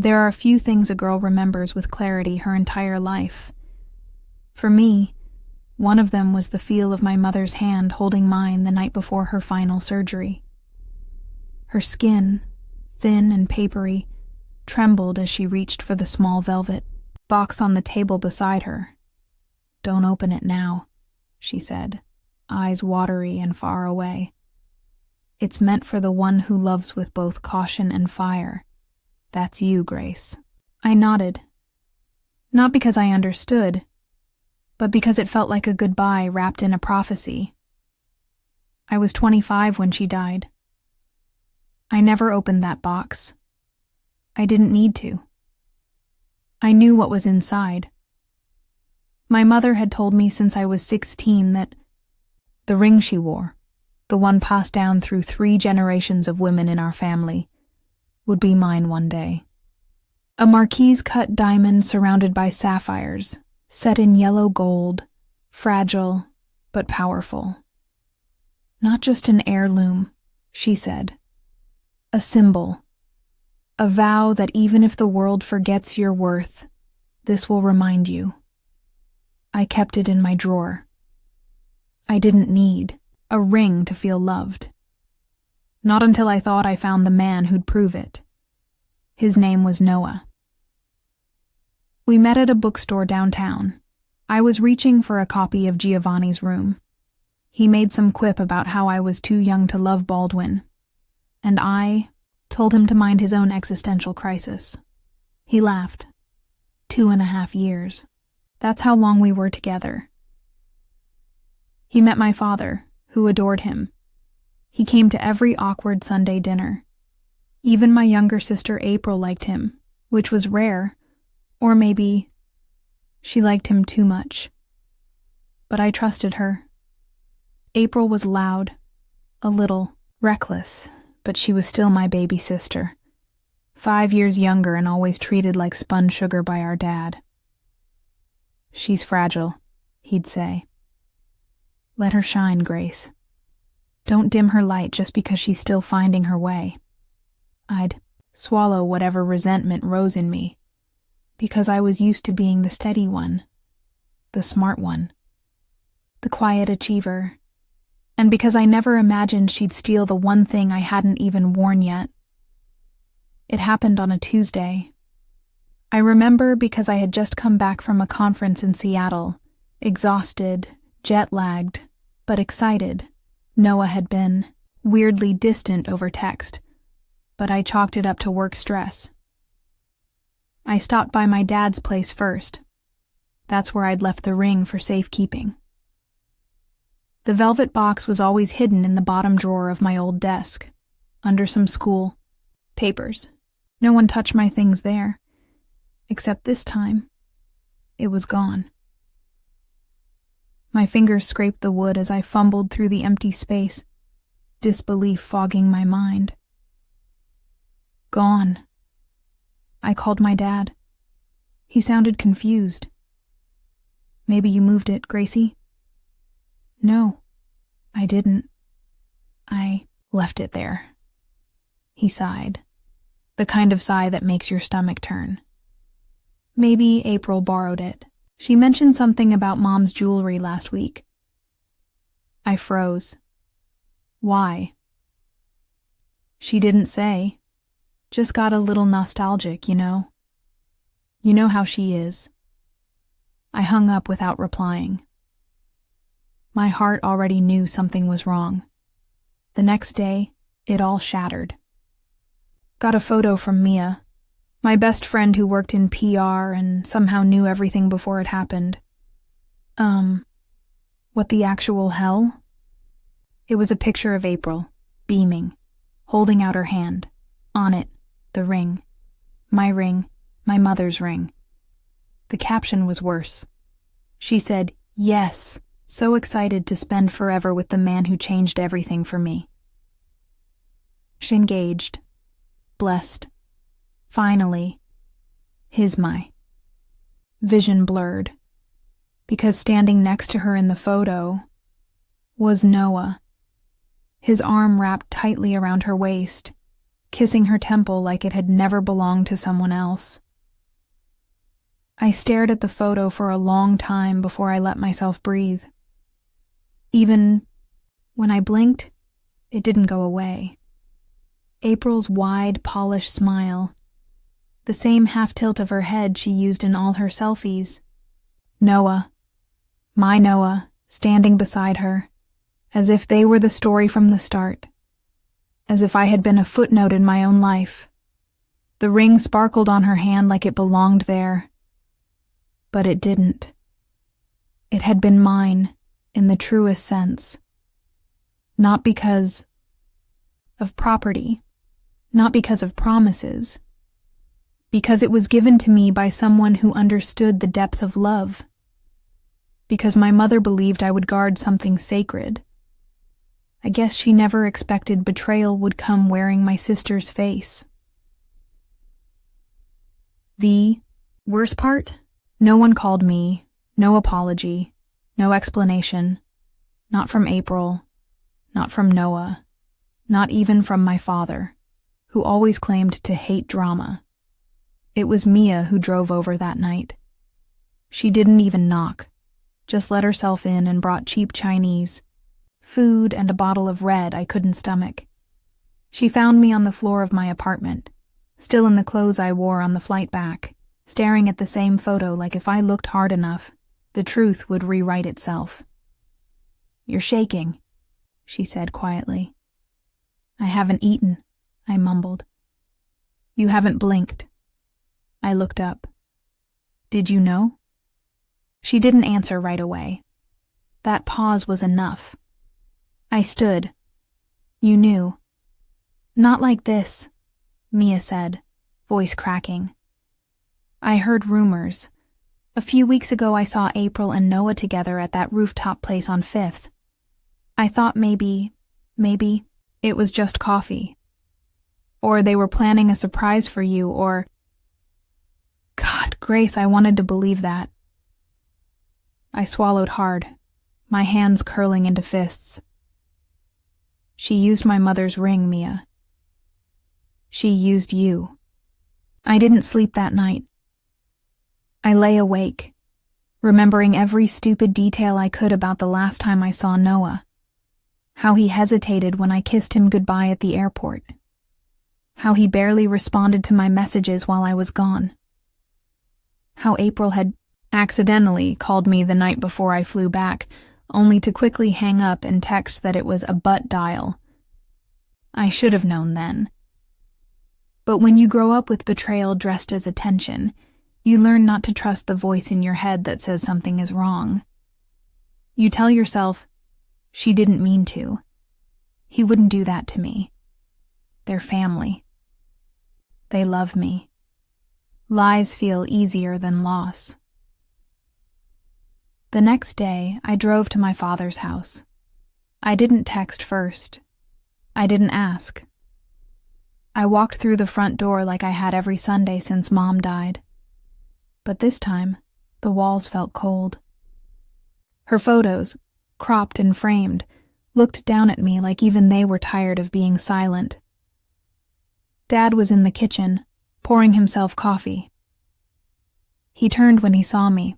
There are few things a girl remembers with clarity her entire life. For me, one of them was the feel of my mother's hand holding mine the night before her final surgery. Her skin, thin and papery, trembled as she reached for the small velvet box on the table beside her. "Don't open it now," she said, eyes watery and far away. "It's meant for the one who loves with both caution and fire. That's you, Grace." I nodded. Not because I understood, but because it felt like a goodbye wrapped in a prophecy. I was 25 when she died. I never opened that box. I didn't need to. I knew what was inside. My mother had told me since I was 16 that the ring she wore, the one passed down through 3 generations of women in our family, would be mine one day. A marquise-cut diamond surrounded by sapphires, set in yellow gold, fragile but powerful. Not just an heirloom, she said. A symbol. A vow that even if the world forgets your worth, this will remind you. I kept it in my drawer. I didn't need a ring to feel loved. Not until I thought I found the man who'd prove it. His name was Noah. We met at a bookstore downtown. I was reaching for a copy of Giovanni's Room. He made some quip about how I was too young to love Baldwin, and I told him to mind his own existential crisis. He laughed. 2.5 years. That's how long we were together. He met my father, who adored him. He came to every awkward Sunday dinner. Even my younger sister April liked him, which was rare, or maybe she liked him too much. But I trusted her. April was loud, a little reckless, but she was still my baby sister. 5 years younger and always treated like spun sugar by our dad. "She's fragile," he'd say. "Let her shine, Grace. Don't dim her light just because she's still finding her way." I'd swallow whatever resentment rose in me, because I was used to being the steady one, the smart one, the quiet achiever, and because I never imagined she'd steal the one thing I hadn't even worn yet. It happened on a Tuesday. I remember because I had just come back from a conference in Seattle, exhausted, jet-lagged, but excited. Noah had been weirdly distant over text, but I chalked it up to work stress. I stopped by my dad's place first. That's where I'd left the ring for safekeeping. The velvet box was always hidden in the bottom drawer of my old desk, under some school papers. No one touched my things there, except this time, it was gone. My fingers scraped the wood as I fumbled through the empty space, disbelief fogging my mind. Gone. I called my dad. He sounded confused. "Maybe you moved it, Gracie?" "No, I didn't. I left it there." He sighed, the kind of sigh that makes your stomach turn. "Maybe April borrowed it. She mentioned something about Mom's jewelry last week." I froze. "Why?" "She didn't say. Just got a little nostalgic, you know. You know how she is." I hung up without replying. My heart already knew something was wrong. The next day, it all shattered. Got a photo from Mia, my best friend who worked in PR and somehow knew everything before it happened. What the actual hell? It was a picture of April, beaming, holding out her hand. On it, the ring. My mother's ring. The caption was worse. She said, "Yes, so excited to spend forever with the man who changed everything for me." Engaged. Blessed. Finally. My vision blurred, because standing next to her in the photo was Noah, his arm wrapped tightly around her waist, kissing her temple like it had never belonged to someone else. I stared at the photo for a long time before I let myself breathe. Even when I blinked, it didn't go away. April's wide, polished smile, the same half-tilt of her head she used in all her selfies. Noah, my Noah, standing beside her, as if they were the story from the start, as if I had been a footnote in my own life. The ring sparkled on her hand like it belonged there. But it didn't. It had been mine, in the truest sense. Not because of property, not because of promises, because it was given to me by someone who understood the depth of love, because my mother believed I would guard something sacred. I guess she never expected betrayal would come wearing my sister's face. The worst part? No one called me, no apology, no explanation. Not from April, not from Noah, not even from my father, who always claimed to hate drama. It was Mia who drove over that night. She didn't even knock, just let herself in and brought cheap Chinese, food and a bottle of red I couldn't stomach. She found me on the floor of my apartment, still in the clothes I wore on the flight back, staring at the same photo like if I looked hard enough, the truth would rewrite itself. "You're shaking," she said quietly. "I haven't eaten," I mumbled. "You haven't blinked." I looked up. "Did you know?" She didn't answer right away. That pause was enough. I stood. "You knew." "Not like this," Mia said, voice cracking. "I heard rumors. A few weeks ago I saw April and Noah together at that rooftop place on 5th. I thought maybe it was just coffee. Or they were planning a surprise for you, or... God, Grace, I wanted to believe that." I swallowed hard, my hands curling into fists. "She used my mother's ring, Mia. She used you." I didn't sleep that night. I lay awake, remembering every stupid detail I could about the last time I saw Noah. How he hesitated when I kissed him goodbye at the airport. How he barely responded to my messages while I was gone. How April had accidentally called me the night before I flew back, only to quickly hang up and text that it was a butt dial. I should have known then. But when you grow up with betrayal dressed as attention, you learn not to trust the voice in your head that says something is wrong. You tell yourself, she didn't mean to. He wouldn't do that to me. They're family. They love me. Lies feel easier than loss. The next day, I drove to my father's house. I didn't text first. I didn't ask. I walked through the front door like I had every Sunday since Mom died. But this time, the walls felt cold. Her photos, cropped and framed, looked down at me like even they were tired of being silent. Dad was in the kitchen, pouring himself coffee. He turned when he saw me.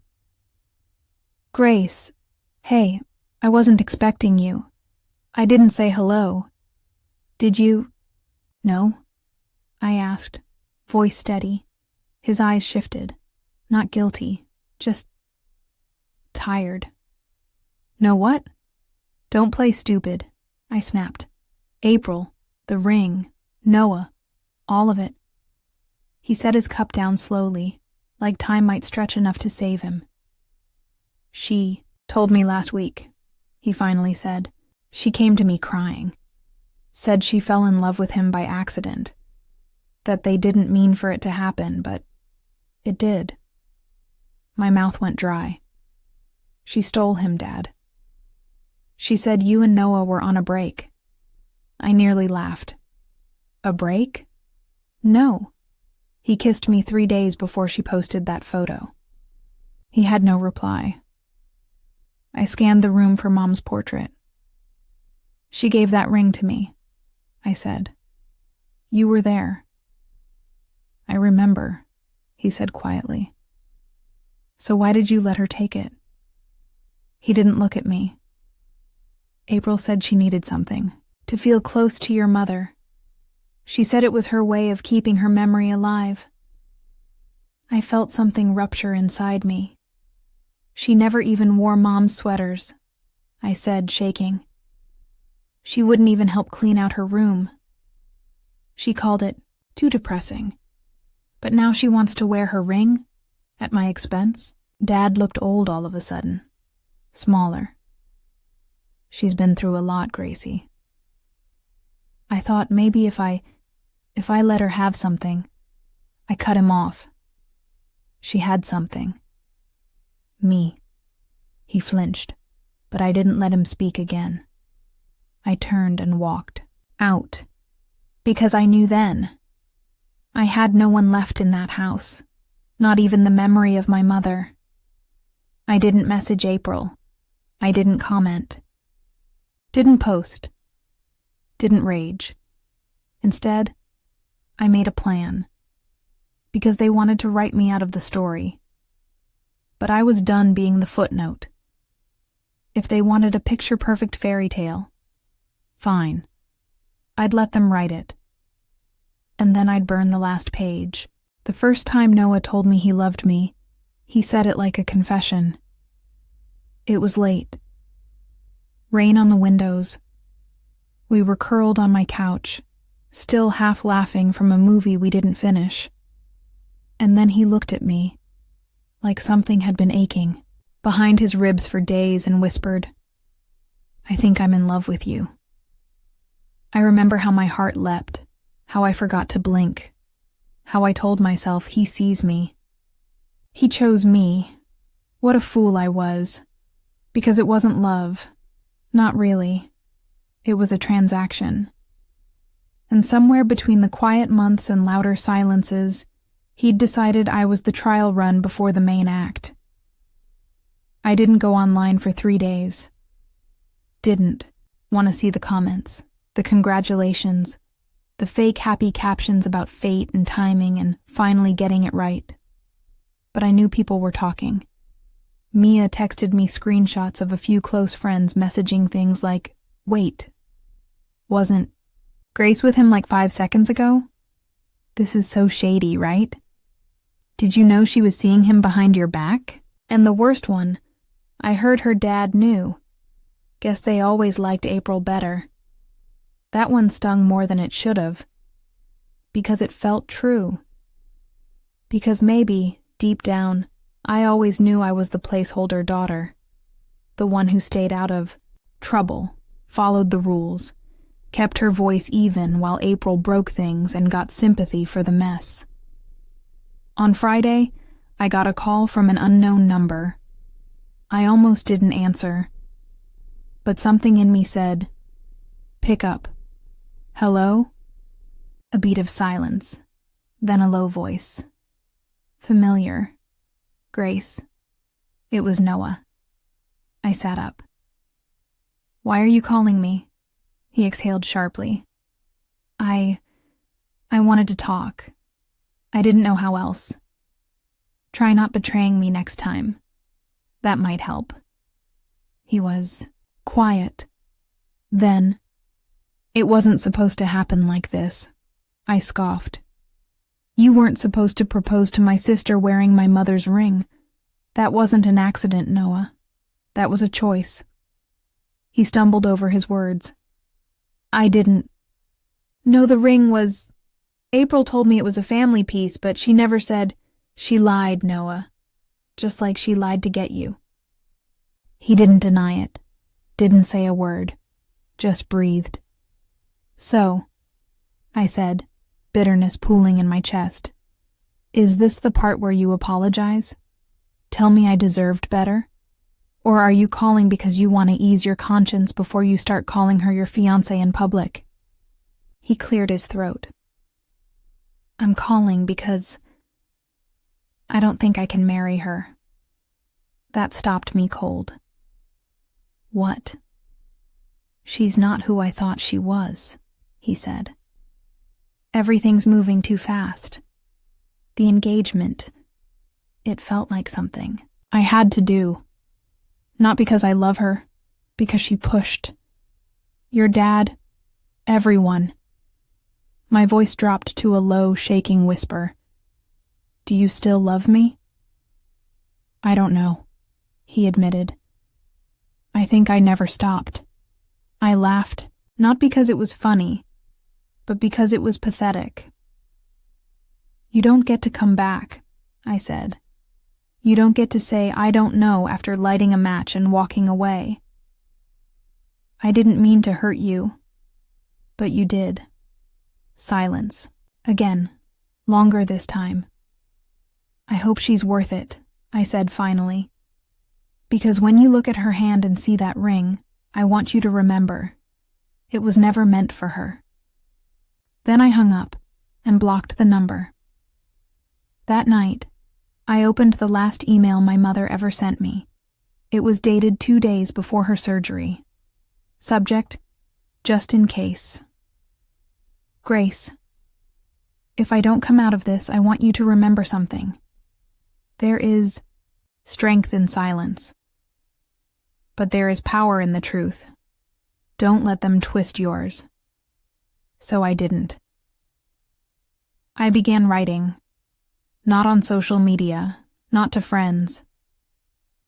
"Grace, hey, I wasn't expecting you. I didn't say hello. Did you?" "No?" I asked, voice steady. His eyes shifted. Not guilty, just tired. "No what?" "Don't play stupid," I snapped. "April, the ring, Noah, all of it." He set his cup down slowly, like time might stretch enough to save him. "She told me last week," he finally said. "She came to me crying. Said she fell in love with him by accident. That they didn't mean for it to happen, but it did." My mouth went dry. "She stole him, Dad. She said you and Noah were on a break." I nearly laughed. "A break?" "No." He kissed me 3 days before she posted that photo. He had no reply. I scanned the room for Mom's portrait. "She gave that ring to me," I said. You were there." "I remember," he said quietly. "So why did you let her take it?" He didn't look at me. "April said she needed something, to feel close to your mother. She said it was her way of keeping her memory alive." I felt something rupture inside me. "She never even wore Mom's sweaters," I said, shaking. "She wouldn't even help clean out her room. She called it too depressing. But now she wants to wear her ring at my expense." Dad looked old all of a sudden, smaller. "She's been through a lot, Gracie." I thought maybe if I let her have something, I cut him off. She had something. Me. He flinched, but I didn't let him speak again. I turned and walked out, because I knew then I had no one left in that house, not even the memory of my mother. I didn't message April. I didn't comment. Didn't post. Didn't rage. Instead, I made a plan, because they wanted to write me out of the story. But I was done being the footnote. If they wanted a picture-perfect fairy tale, fine. I'd let them write it. And then I'd burn the last page. The first time Noah told me he loved me, he said it like a confession. It was late. Rain on the windows. We were curled on my couch, still half laughing from a movie we didn't finish. And then he looked at me, like something had been aching behind his ribs for days, and whispered, "I think I'm in love with you." I remember how my heart leapt, how I forgot to blink, how I told myself he sees me. He chose me. What a fool I was. Because it wasn't love. Not really. It was a transaction. And somewhere between the quiet months and louder silences, he'd decided I was the trial run before the main act. I didn't go online for 3 days. Didn't want to see the comments, the congratulations, the fake happy captions about fate and timing and finally getting it right. But I knew people were talking. Mia texted me screenshots of a few close friends messaging things like, "Wait, wasn't Grace with him like 5 seconds ago? This is so shady, right? Did you know she was seeing him behind your back?" And the worst one, I heard her dad knew. Guess they always liked April better. That one stung more than it should have. Because it felt true. Because maybe, deep down, I always knew I was the placeholder daughter. The one who stayed out of trouble, followed the rules, kept her voice even while April broke things and got sympathy for the mess. On Friday, I got a call from an unknown number. I almost didn't answer. But something in me said, "Pick up." "Hello?" A beat of silence, then a low voice. Familiar. "Grace." It was Noah. I sat up. "Why are you calling me?" He exhaled sharply. I wanted to talk. I didn't know how else. Try not betraying me next time. That might help." He was quiet. Then, "It wasn't supposed to happen like this," I scoffed. "You weren't supposed to propose to my sister wearing my mother's ring. That wasn't an accident, Noah. That was a choice." He stumbled over his words. "I didn't. No, the ring was... April told me it was a family piece, but she never said..." "She lied, Noah. Just like she lied to get you." He didn't deny it. Didn't say a word. Just breathed. "So," I said, bitterness pooling in my chest, "is this the part where you apologize? Tell me I deserved better? Or are you calling because you want to ease your conscience before you start calling her your fiancé in public?" He cleared his throat. "I'm calling because I don't think I can marry her." That stopped me cold. "What?" "She's not who I thought she was," he said. Everything's moving too fast. The engagement, it felt like something I had to do. Not because I love her, because she pushed. Your dad, everyone. My voice dropped to a low, shaking whisper. Do you still love me? I don't know, he admitted. I think I never stopped. I laughed, not because it was funny, but because it was pathetic. You don't get to come back, I said. You don't get to say I don't know after lighting a match and walking away. I didn't mean to hurt you, but you did. Silence. Again, longer this time. I hope she's worth it, I said finally. Because when you look at her hand and see that ring, I want you to remember. It was never meant for her. Then I hung up and blocked the number. That night, I opened the last email my mother ever sent me. It was dated 2 days before her surgery. Subject, just in case. Grace, if I don't come out of this, I want you to remember something. There is strength in silence. But there is power in the truth. Don't let them twist yours. So I didn't. I began writing. Not on social media, not to friends,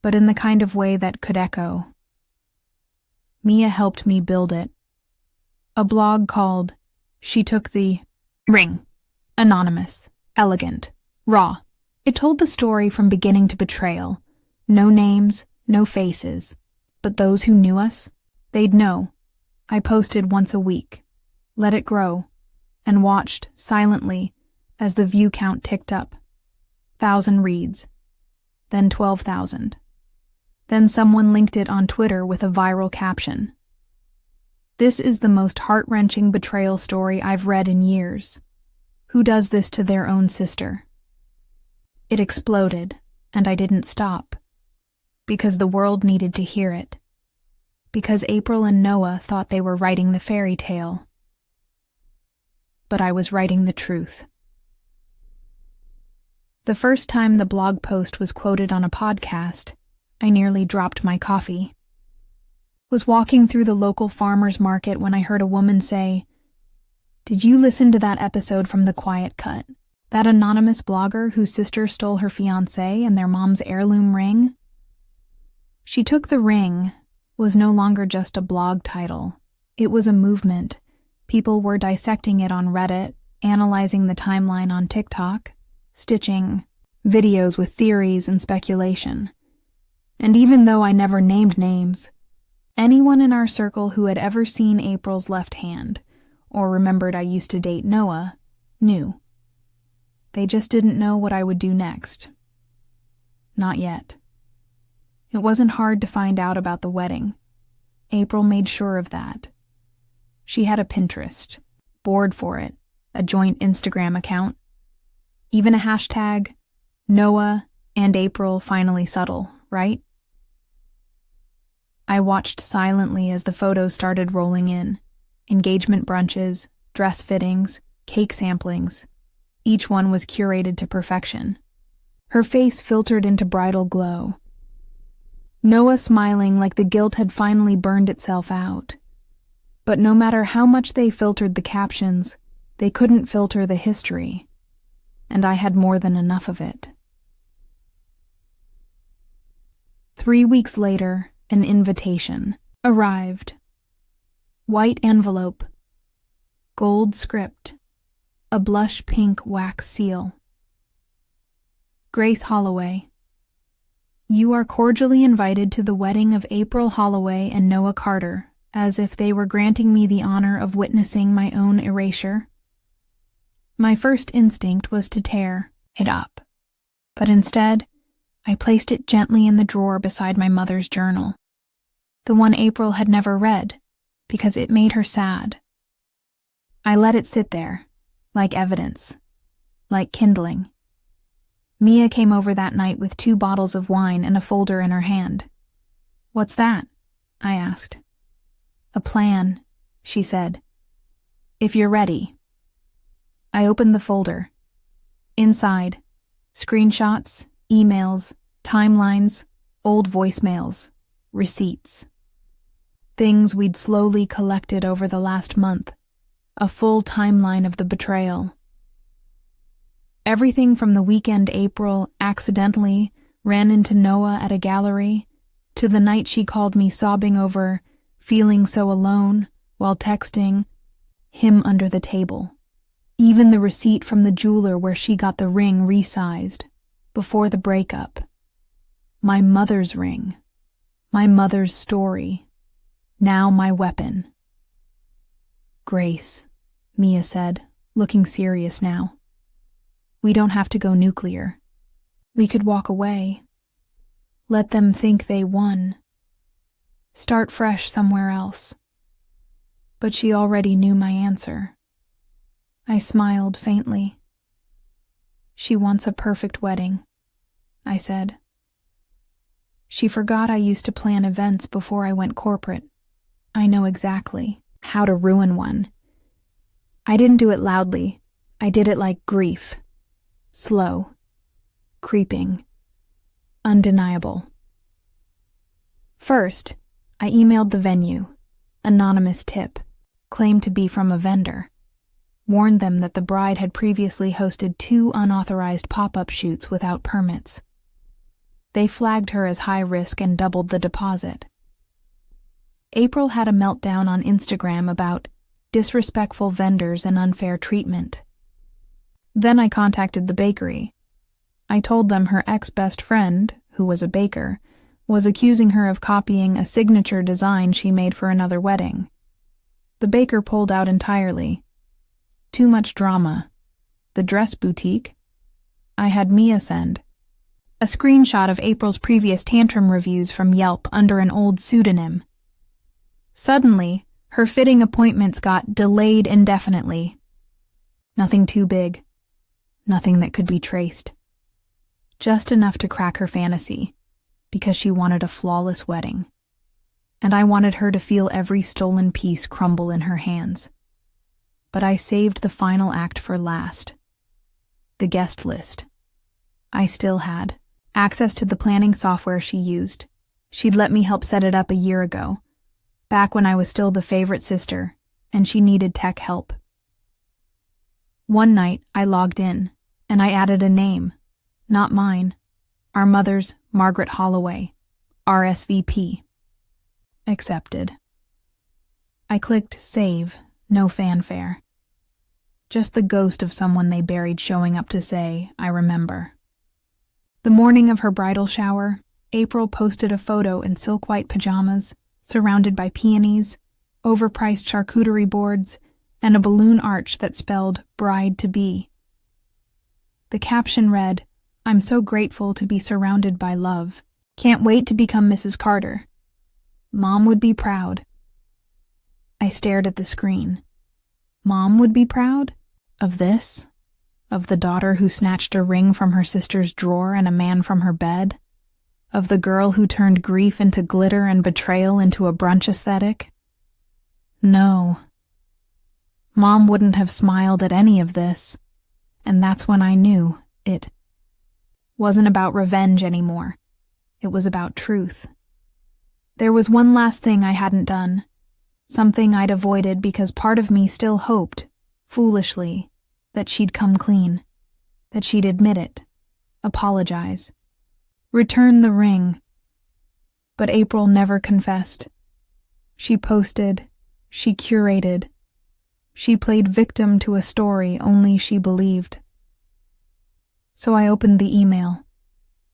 but in the kind of way that could echo. Mia helped me build it. A blog called She Took the Ring. Anonymous, elegant, raw. It told the story from beginning to betrayal. No names, no faces. But those who knew us, they'd know. I posted once a week, let it grow, and watched silently as the view count ticked up. 1,000 reads, then 12,000. Then someone linked it on Twitter with a viral caption. This is the most heart-wrenching betrayal story I've read in years. Who does this to their own sister? It exploded, and I didn't stop. Because the world needed to hear it. Because April and Noah thought they were writing the fairy tale. But I was writing the truth. The first time the blog post was quoted on a podcast, I nearly dropped my coffee. Was walking through the local farmer's market when I heard a woman say, "Did you listen to that episode from The Quiet Cut? That anonymous blogger whose sister stole her fiancé and their mom's heirloom ring?" She Took the Ring was no longer just a blog title. It was a movement. People were dissecting it on Reddit, analyzing the timeline on TikTok, stitching videos with theories and speculation. And even though I never named names, anyone in our circle who had ever seen April's left hand, or remembered I used to date Noah, knew. They just didn't know what I would do next. Not yet. It wasn't hard to find out about the wedding. April made sure of that. She had a Pinterest, board for it, a joint Instagram account, even a hashtag, Noah and April finally subtle, right? I watched silently as the photos started rolling in. Engagement brunches, dress fittings, cake samplings. Each one was curated to perfection. Her face filtered into bridal glow. Noah smiling like the guilt had finally burned itself out. But no matter how much they filtered the captions, they couldn't filter the history. And I had more than enough of it. 3 weeks later, an invitation arrived. White envelope, gold script, a blush pink wax seal. Grace Holloway. You are cordially invited to the wedding of April Holloway and Noah Carter, as if they were granting me the honor of witnessing my own erasure. My first instinct was to tear it up, but instead, I placed it gently in the drawer beside my mother's journal, the one April had never read, because it made her sad. I let it sit there, like evidence, like kindling. Mia came over that night with 2 bottles of wine and a folder in her hand. "What's that?" I asked. "A plan," she said. "If you're ready." I opened the folder. Inside, screenshots, emails, timelines, old voicemails, receipts. Things we'd slowly collected over the last month. A full timeline of the betrayal. Everything from the weekend April accidentally ran into Noah at a gallery, to the night she called me sobbing over feeling so alone while texting him under the table. Even the receipt from the jeweler where she got the ring resized before the breakup. My mother's ring. My mother's story. Now my weapon. Grace, Mia said, looking serious now. We don't have to go nuclear. We could walk away. Let them think they won. Start fresh somewhere else. But she already knew my answer. I smiled faintly. She wants a perfect wedding, I said. She forgot I used to plan events before I went corporate. I know exactly how to ruin one. I didn't do it loudly. I did it like grief. Slow. Creeping. Undeniable. First, I emailed the venue. Anonymous tip. Claimed to be from a vendor. Warned them that the bride had previously hosted 2 unauthorized pop-up shoots without permits. They flagged her as high risk and doubled the deposit. April had a meltdown on Instagram about disrespectful vendors and unfair treatment. Then I contacted the bakery. I told them her ex-best friend, who was a baker, was accusing her of copying a signature design she made for another wedding. The baker pulled out entirely. Too much drama. The dress boutique? I had Mia send a screenshot of April's previous tantrum reviews from Yelp under an old pseudonym. Suddenly, her fitting appointments got delayed indefinitely. Nothing too big. Nothing that could be traced. Just enough to crack her fantasy, because she wanted a flawless wedding. And I wanted her to feel every stolen piece crumble in her hands. But I saved the final act for last. The guest list. I still had access to the planning software she used. She'd let me help set it up a year ago, back when I was still the favorite sister, and she needed tech help. One night, I logged in, and I added a name. Not mine. Our mother's, Margaret Holloway. RSVP. Accepted. I clicked save, no fanfare. Just the ghost of someone they buried showing up to say, I remember. The morning of her bridal shower, April posted a photo in silk-white pajamas, surrounded by peonies, overpriced charcuterie boards, and a balloon arch that spelled bride-to-be. The caption read, I'm so grateful to be surrounded by love. Can't wait to become Mrs. Carter. Mom would be proud. I stared at the screen. Mom would be proud? Of this? Of the daughter who snatched a ring from her sister's drawer and a man from her bed? Of the girl who turned grief into glitter and betrayal into a brunch aesthetic? No. Mom wouldn't have smiled at any of this, and that's when I knew it wasn't about revenge anymore. It was about truth. There was one last thing I hadn't done, something I'd avoided because part of me still hoped, foolishly, that she'd come clean, that she'd admit it, apologize, return the ring. But April never confessed. She posted, she curated, she played victim to a story only she believed. So I opened the email,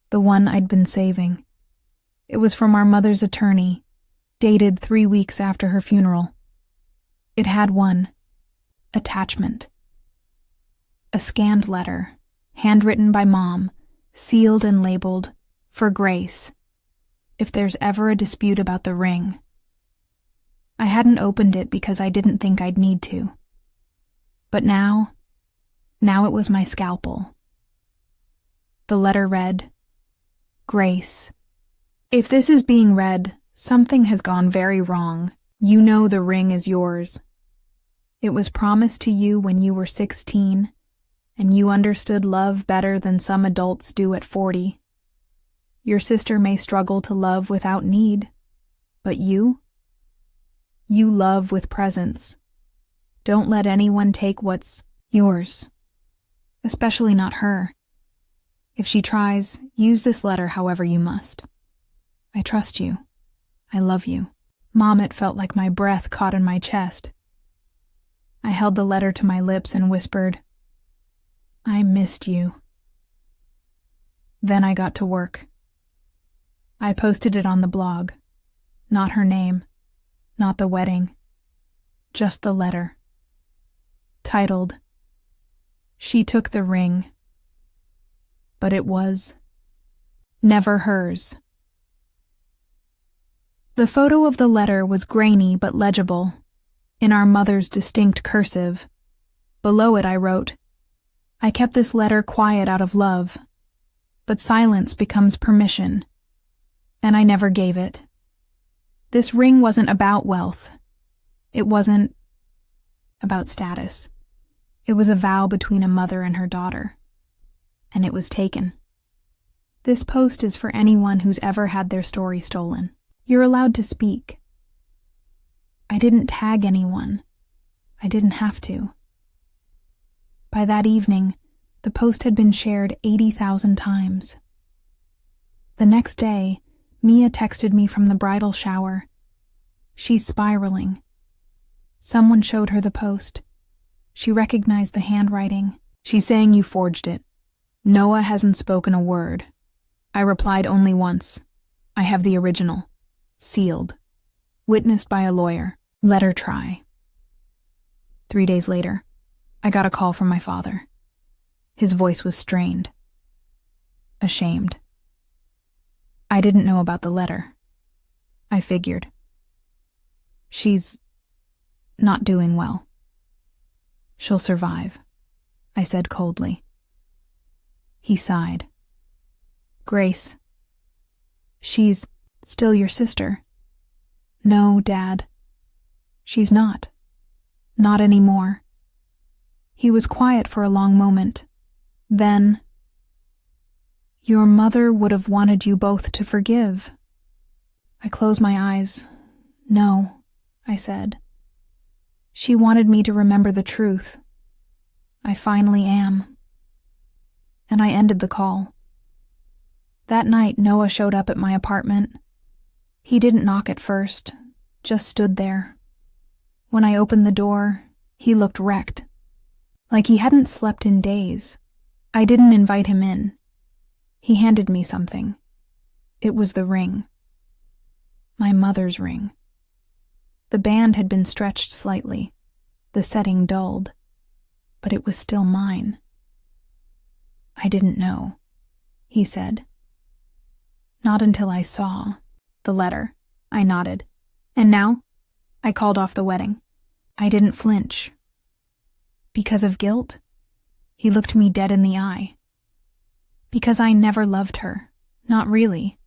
the one I'd been saving. It was from our mother's attorney, dated 3 weeks after her funeral. It had one attachment. A scanned letter, handwritten by Mom, sealed and labeled, for Grace, if there's ever a dispute about the ring. I hadn't opened it because I didn't think I'd need to. But now it was my scalpel. The letter read, Grace, if this is being read, something has gone very wrong. You know the ring is yours. It was promised to you when you were 16, and you understood love better than some adults do at 40. Your sister may struggle to love without need, but you love with presence. Don't let anyone take what's yours, especially not her. If she tries, use this letter however you must. I trust you. I love you. Mom, it felt like my breath caught in my chest. I held the letter to my lips and whispered, I missed you. Then I got to work. I posted it on the blog. Not her name, not the wedding, just the letter. Titled, She Took the Ring, but it was never hers. The photo of the letter was grainy but legible, in our mother's distinct cursive. Below it I wrote, I kept this letter quiet out of love, but silence becomes permission, and I never gave it. This ring wasn't about wealth. It wasn't about status. It was a vow between a mother and her daughter, and it was taken. This post is for anyone who's ever had their story stolen. You're allowed to speak. I didn't tag anyone. I didn't have to. By that evening, the post had been shared 80,000 times. The next day, Mia texted me from the bridal shower. She's spiraling. Someone showed her the post. She recognized the handwriting. She's saying you forged it. Noah hasn't spoken a word. I replied only once. I have the original. Sealed. Witnessed by a lawyer. Let her try. 3 days later, I got a call from my father. His voice was strained. Ashamed. I didn't know about the letter. I figured. She's not doing well. She'll survive, I said coldly. He sighed. Grace, she's still your sister. No, Dad. She's not. Not anymore. He was quiet for a long moment. Then, your mother would have wanted you both to forgive. I closed my eyes. No, I said. She wanted me to remember the truth. I finally am. And I ended the call. That night, Noah showed up at my apartment. He didn't knock at first, just stood there. When I opened the door, he looked wrecked, like he hadn't slept in days. I didn't invite him in. He handed me something. It was the ring. My mother's ring. The band had been stretched slightly, the setting dulled, but it was still mine. I didn't know, he said. Not until I saw the letter. I nodded. And now? I called off the wedding. I didn't flinch. Because of guilt? He looked me dead in the eye. Because I never loved her. Not really.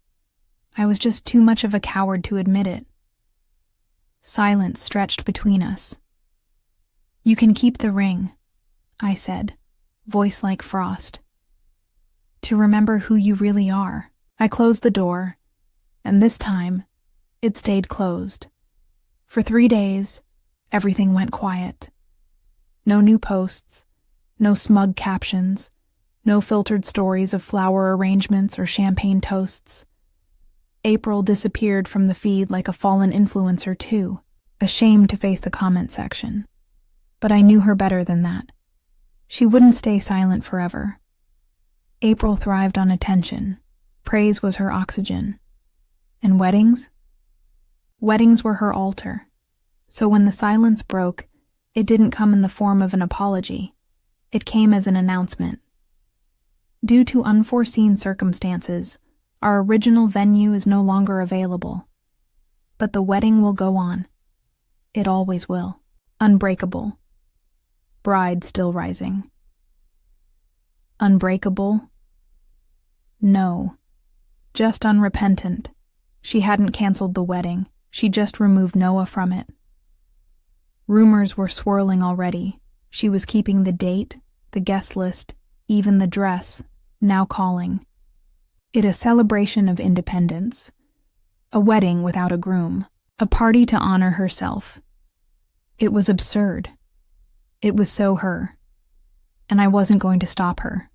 I was just too much of a coward to admit it. Silence stretched between us. You can keep the ring, I said, voice like frost. To remember who you really are. I closed the door, and this time, it stayed closed. For 3 days, everything went quiet. No new posts, no smug captions, no filtered stories of flower arrangements or champagne toasts. April disappeared from the feed like a fallen influencer too, ashamed to face the comment section. But I knew her better than that. She wouldn't stay silent forever. April thrived on attention. Praise was her oxygen. And weddings? Weddings were her altar. So when the silence broke, it didn't come in the form of an apology. It came as an announcement. Due to unforeseen circumstances, our original venue is no longer available. But the wedding will go on. It always will. Unbreakable. Bride still rising. Unbreakable? No. Just unrepentant. She hadn't canceled the wedding. She just removed Noah from it. Rumors were swirling already. She was keeping the date, the guest list, even the dress, now calling. It a celebration of independence. A wedding without a groom. A party to honor herself. It was absurd. It was so her. And I wasn't going to stop her.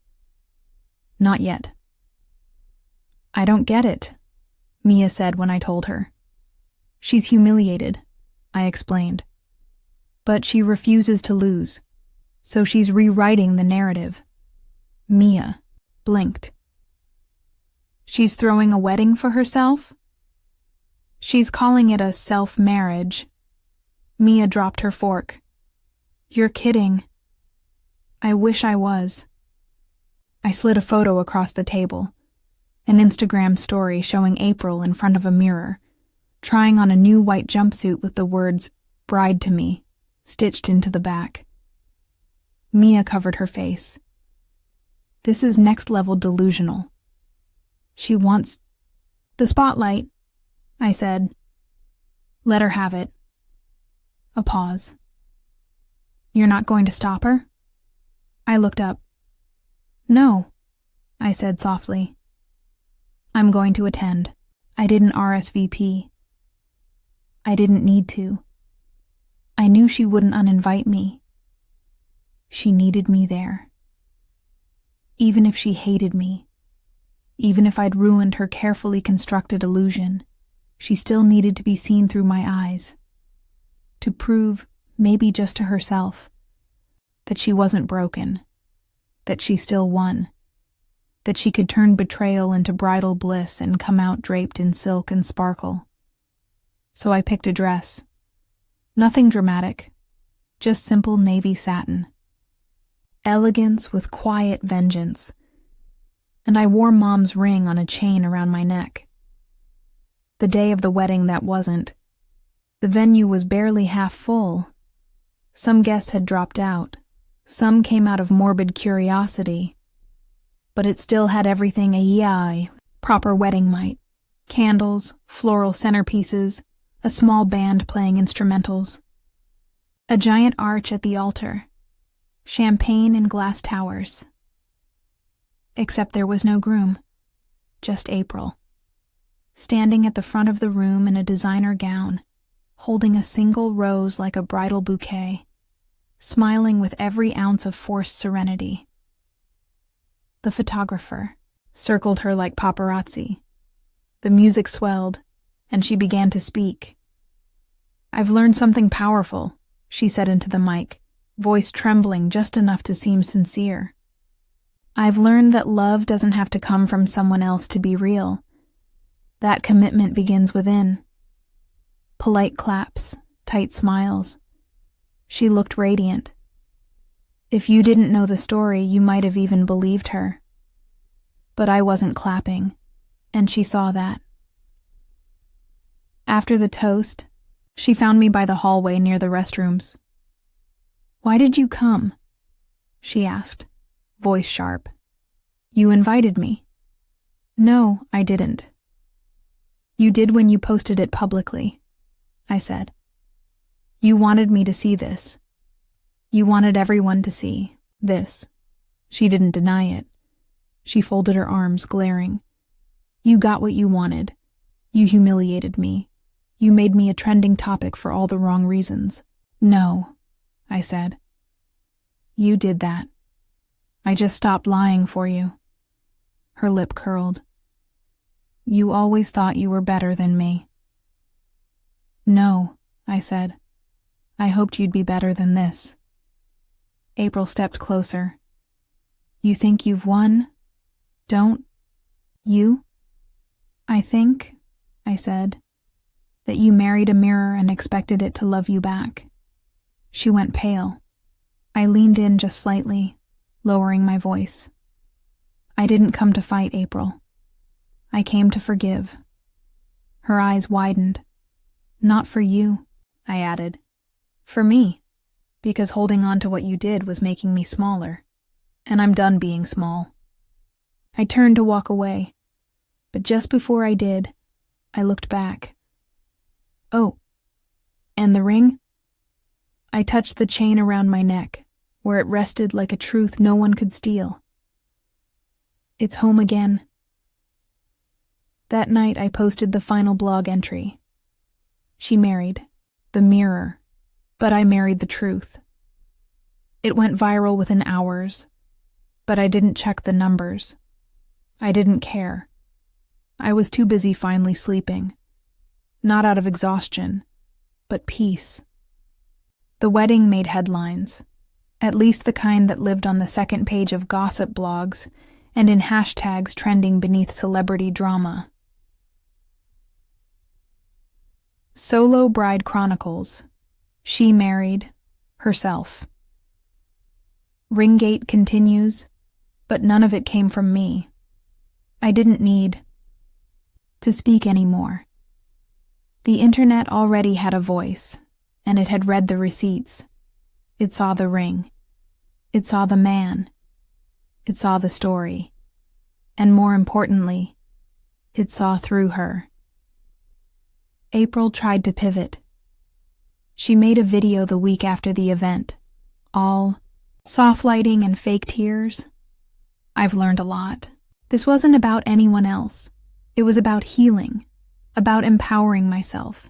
Not yet. I don't get it, Mia said when I told her. She's humiliated, I explained. But she refuses to lose, so she's rewriting the narrative. Mia blinked. She's throwing a wedding for herself? She's calling it a self-marriage. Mia dropped her fork. You're kidding. I wish I was. I slid a photo across the table, an Instagram story showing April in front of a mirror, trying on a new white jumpsuit with the words, "Bride to me," stitched into the back. Mia covered her face. This is next-level delusional. She wants the spotlight, I said. Let her have it. A pause. You're not going to stop her? I looked up. No, I said softly. I'm going to attend. I didn't RSVP. I didn't need to. I knew she wouldn't uninvite me. She needed me there. Even if she hated me, even if I'd ruined her carefully constructed illusion, she still needed to be seen through my eyes. To prove, maybe just to herself, that she wasn't broken, that she still won, that she could turn betrayal into bridal bliss and come out draped in silk and sparkle. So I picked a dress. Nothing dramatic, just simple navy satin. Elegance with quiet vengeance. And I wore Mom's ring on a chain around my neck. The day of the wedding that wasn't. The venue was barely half full. Some guests had dropped out. Some came out of morbid curiosity. But it still had everything a proper wedding might. Candles, floral centerpieces, a small band playing instrumentals. A giant arch at the altar. Champagne and glass towers. Except there was no groom. Just April. Standing at the front of the room in a designer gown, holding a single rose like a bridal bouquet, smiling with every ounce of forced serenity. The photographer circled her like paparazzi. The music swelled, and she began to speak. I've learned something powerful, she said into the mic, voice trembling just enough to seem sincere. I've learned that love doesn't have to come from someone else to be real. That commitment begins within. Polite claps, tight smiles. She looked radiant. If you didn't know the story, you might have even believed her. But I wasn't clapping, and she saw that. After the toast, she found me by the hallway near the restrooms. Why did you come? She asked, voice sharp. You invited me. No, I didn't. You did when you posted it publicly, I said. You wanted me to see this. You wanted everyone to see this. She didn't deny it. She folded her arms, glaring. You got what you wanted. You humiliated me. You made me a trending topic for all the wrong reasons. No, I said. You did that. I just stopped lying for you. Her lip curled. You always thought you were better than me. No, I said. I hoped you'd be better than this. April stepped closer. You think you've won? Don't you? I think, I said, that you married a mirror and expected it to love you back. She went pale. I leaned in just slightly, lowering my voice. I didn't come to fight, April. I came to forgive. Her eyes widened. Not for you, I added. For me, because holding on to what you did was making me smaller, and I'm done being small. I turned to walk away, but just before I did, I looked back. Oh, and the ring? I touched the chain around my neck, where it rested like a truth no one could steal. It's home again. That night I posted the final blog entry. She married the mirror, but I married the truth. It went viral within hours, but I didn't check the numbers. I didn't care. I was too busy finally sleeping. Not out of exhaustion, but peace. The wedding made headlines, at least the kind that lived on the second page of gossip blogs and in hashtags trending beneath celebrity drama. Solo Bride Chronicles. She married herself. Ringgate continues, but none of it came from me. I didn't need to speak anymore. The internet already had a voice, and it had read the receipts. It saw the ring. It saw the man. It saw the story. And more importantly, it saw through her. April tried to pivot. She made a video the week after the event, all soft lighting and fake tears. I've learned a lot. This wasn't about anyone else. It was about healing, about empowering myself.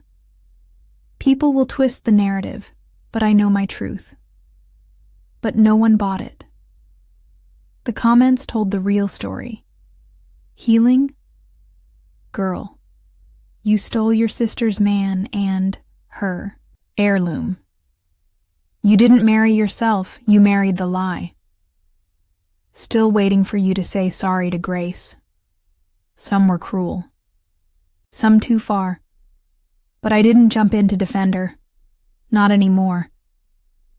People will twist the narrative, but I know my truth. But no one bought it. The comments told the real story. Healing? Girl, you stole your sister's man and her heirloom. You didn't marry yourself, you married the lie. Still waiting for you to say sorry to Grace. Some were cruel. Some too far. But I didn't jump in to defend her. Not anymore.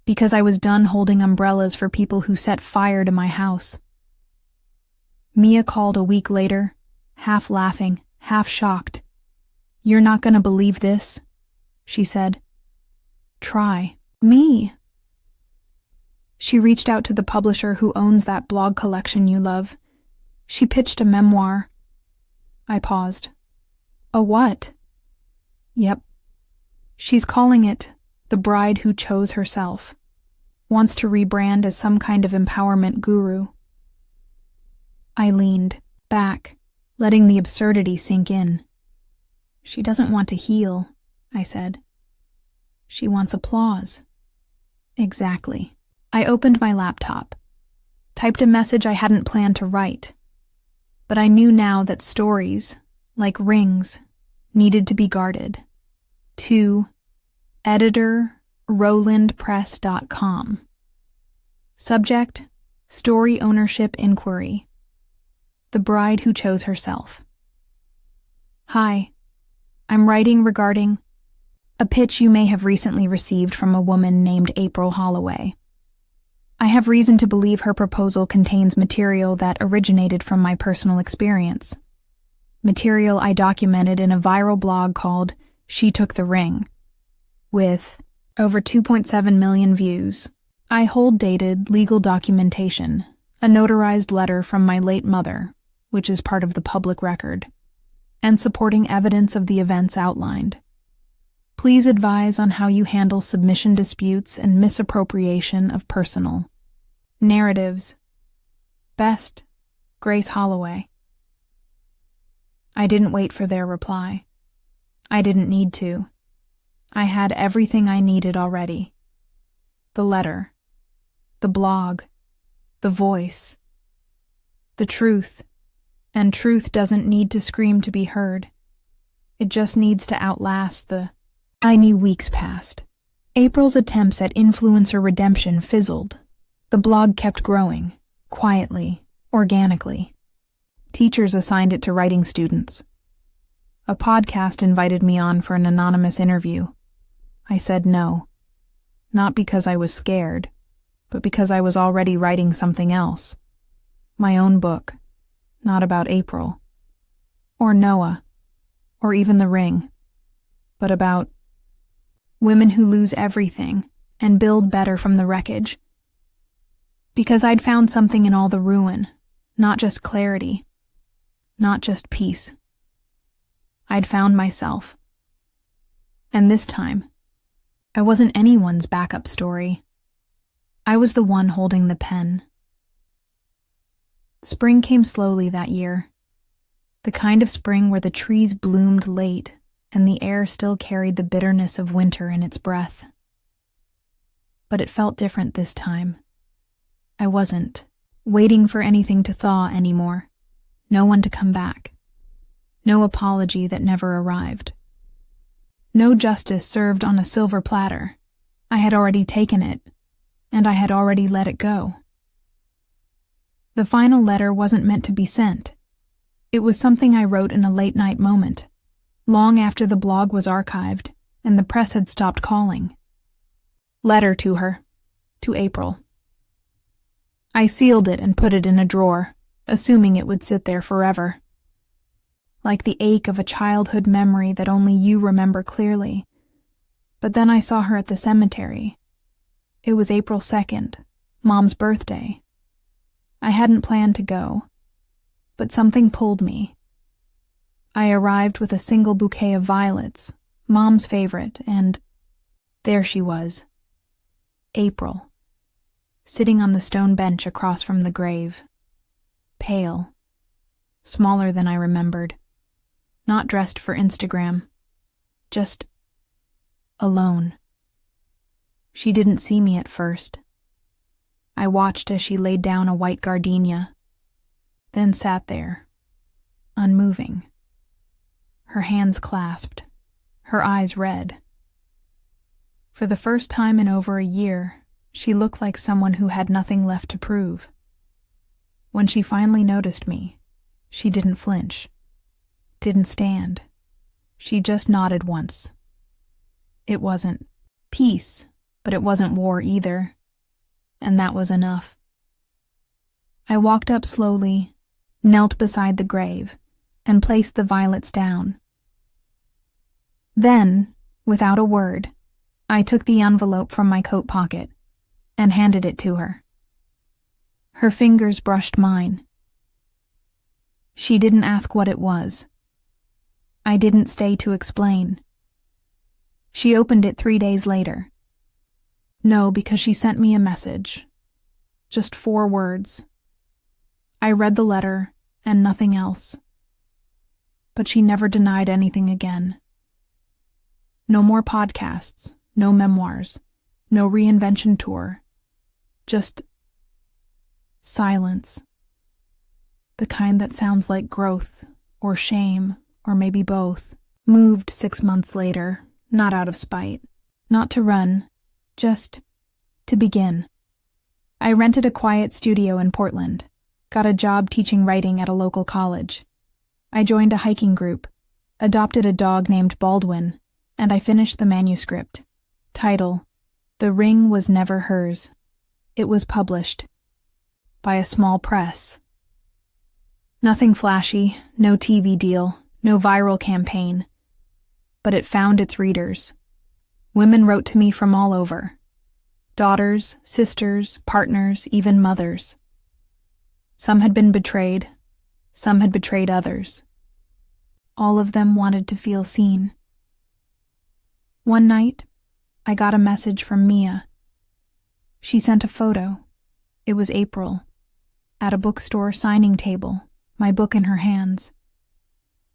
Because I was done holding umbrellas for people who set fire to my house. Mia called a week later, half laughing, half shocked. "You're not gonna believe this," she said. "Try. Me." She reached out to the publisher who owns that blog collection you love. She pitched a memoir. I paused. A what? Yep. She's calling it The Bride Who Chose Herself. Wants to rebrand as some kind of empowerment guru. I leaned back, letting the absurdity sink in. She doesn't want to heal, I said. She wants applause. Exactly. I opened my laptop, typed a message I hadn't planned to write. But I knew now that stories, like rings, needed to be guarded. To editor rolandpress.com. Subject, story ownership inquiry. The Bride Who Chose Herself. Hi, I'm writing regarding a pitch you may have recently received from a woman named April Holloway. I have reason to believe her proposal contains material that originated from my personal experience. Material I documented in a viral blog called She Took the Ring, with over 2.7 million views. I hold dated legal documentation, a notarized letter from my late mother, which is part of the public record, and supporting evidence of the events outlined. Please advise on how you handle submission disputes and misappropriation of personal narratives. Best, Grace Holloway. I didn't wait for their reply. I didn't need to. I had everything I needed already. The letter, the blog, the voice, the truth, and truth doesn't need to scream to be heard. It just needs to outlast the tiny weeks passed. April's attempts at influencer redemption fizzled. The blog kept growing, quietly, organically. Teachers assigned it to writing students. A podcast invited me on for an anonymous interview. I said no. Not because I was scared, but because I was already writing something else. My own book, not about April, or Noah, or even the ring, but about women who lose everything and build better from the wreckage. Because I'd found something in all the ruin, not just clarity, not just peace. I'd found myself. And this time, I wasn't anyone's backup story. I was the one holding the pen. Spring came slowly that year. The kind of spring where the trees bloomed late and the air still carried the bitterness of winter in its breath. But it felt different this time. I wasn't waiting for anything to thaw anymore. No one to come back. No apology that never arrived. No justice served on a silver platter. I had already taken it, and I had already let it go. The final letter wasn't meant to be sent. It was something I wrote in a late-night moment, long after the blog was archived and the press had stopped calling. Letter to her, to April. I sealed it and put it in a drawer, assuming it would sit there forever. Like the ache of a childhood memory that only you remember clearly. But then I saw her at the cemetery. It was April 2nd, Mom's birthday. I hadn't planned to go, but something pulled me. I arrived with a single bouquet of violets, Mom's favorite, and there she was. April, sitting on the stone bench across from the grave. Pale, smaller than I remembered. Not dressed for Instagram. Just alone. She didn't see me at first. I watched as she laid down a white gardenia, then sat there, unmoving. Her hands clasped, her eyes red. For the first time in over a year, she looked like someone who had nothing left to prove. When she finally noticed me, she didn't flinch. Didn't stand. She just nodded once. It wasn't peace, but it wasn't war either, and that was enough. I walked up slowly, knelt beside the grave, and placed the violets down. Then, without a word, I took the envelope from my coat pocket and handed it to her. Her fingers brushed mine. She didn't ask what it was. I didn't stay to explain. She opened it 3 days later. No, because she sent me a message. Just 4 words. I read the letter and nothing else. But she never denied anything again. No more podcasts, no memoirs, no reinvention tour. Just silence. The kind that sounds like growth or shame, or maybe both. Moved 6 months later, not out of spite. Not to run, just to begin. I rented a quiet studio in Portland, got a job teaching writing at a local college. I joined a hiking group, adopted a dog named Baldwin, and I finished the manuscript. Title: The Ring Was Never Hers. It was published by a small press. Nothing flashy, no TV deal, no viral campaign. But it found its readers. Women wrote to me from all over. Daughters, sisters, partners, even mothers. Some had been betrayed. Some had betrayed others. All of them wanted to feel seen. One night, I got a message from Mia. She sent a photo. It was April, at a bookstore signing table, my book in her hands.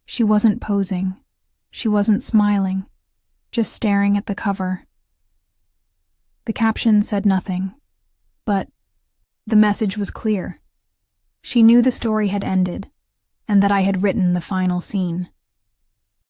She wasn't posing. She wasn't smiling, just staring at the cover. The caption said nothing, but the message was clear. She knew the story had ended, and that I had written the final scene.